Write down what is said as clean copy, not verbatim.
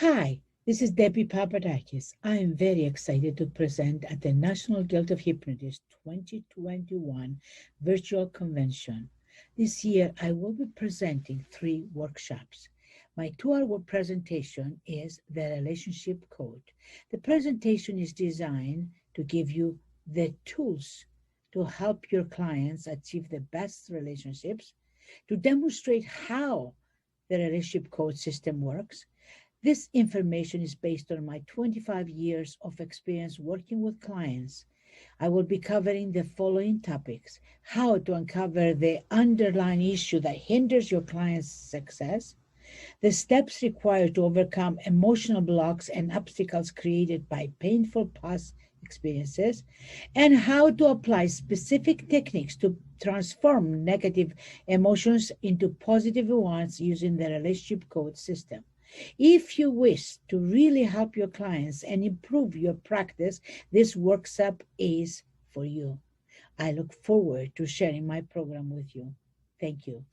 Hi, this is Debbie Papadakis. I am very excited to present at the National Guild of Hypnotists 2021 virtual convention. This year, I will be presenting 3 workshops. My 2-hour presentation is the relationship code. The presentation is designed to give you the tools to help your clients achieve the best relationships, to demonstrate how the relationship code system works. This information is based on my 25 years of experience working with clients. I will be covering the following topics: how to uncover the underlying issue that hinders your client's success, the steps required to overcome emotional blocks and obstacles created by painful past experiences, and how to apply specific techniques to transform negative emotions into positive ones using the relationship code system. If you wish to really help your clients and improve your practice, this workshop is for you. I look forward to sharing my program with you. Thank you.